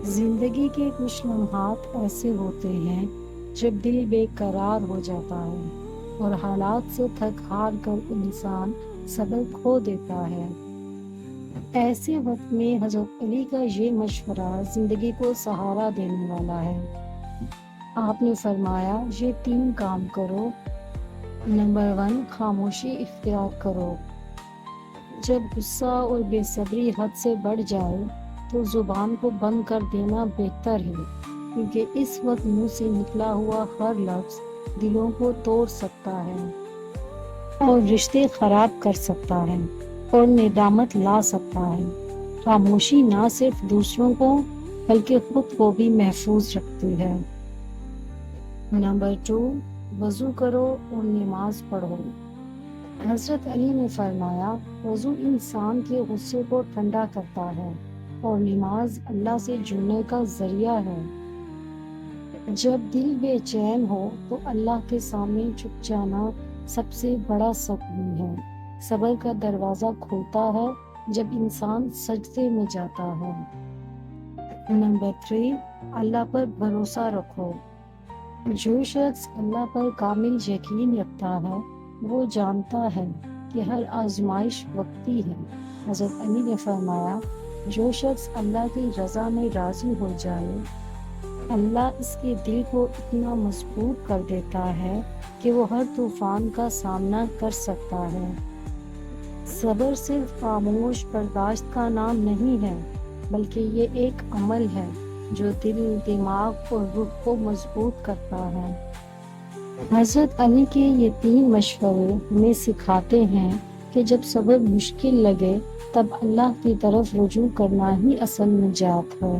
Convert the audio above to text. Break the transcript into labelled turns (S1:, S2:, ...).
S1: زندگی کے کچھ لمحات ایسے ہوتے ہیں جب دل بے قرار ہو جاتا ہے اور حالات سے تھک ہار کر انسان صبر کھو دیتا ہے۔ ایسے وقت میں حضرت علی کا یہ مشورہ زندگی کو سہارا دینے والا ہے۔ آپ نے فرمایا، یہ 3 کام کرو۔ نمبر 1، خاموشی اختیار کرو۔ جب غصہ اور بے صبری حد سے بڑھ جائے تو زبان کو بند کر دینا بہتر ہے، کیونکہ اس وقت منہ سے نکلا ہوا ہر لفظ دلوں کو توڑ سکتا ہے اور رشتے خراب کر سکتا ہے اور ندامت لا سکتا ہے۔ خاموشی نہ صرف دوسروں کو بلکہ خود کو بھی محفوظ رکھتی ہے۔ نمبر 2، وضو کرو اور نماز پڑھو۔ حضرت علی نے فرمایا، وضو انسان کے غصے کو ٹھنڈا کرتا ہے اور نماز اللہ سے جڑنے کا ذریعہ ہے۔ جب دل بے چین ہو تو اللہ کے سامنے جھک جانا سب سے بڑا سکون ہے۔ صبر کا دروازہ کھلتا ہے جب انسان سجدے میں جاتا ہے۔ نمبر 3، اللہ پر بھروسہ رکھو۔ جو شخص اللہ پر کامل یقین رکھتا ہے وہ جانتا ہے کہ ہر آزمائش وقتی ہے۔ حضرت علی نے فرمایا، جو شخص اللہ کی رضا میں راضی ہو جائے، اللہ اس کے دل کو اتنا مضبوط کر دیتا ہے کہ وہ ہر طوفان کا سامنا کر سکتا ہے۔ صبر صرف خاموش برداشت کا نام نہیں ہے، بلکہ یہ ایک عمل ہے جو دل، دماغ اور روح کو مضبوط کرتا ہے۔ حضرت علی کے یہ 3 مشورے ہمیں سکھاتے ہیں کہ جب صبر مشکل لگے تب اللہ کی طرف رجوع کرنا ہی اصل نجات ہے۔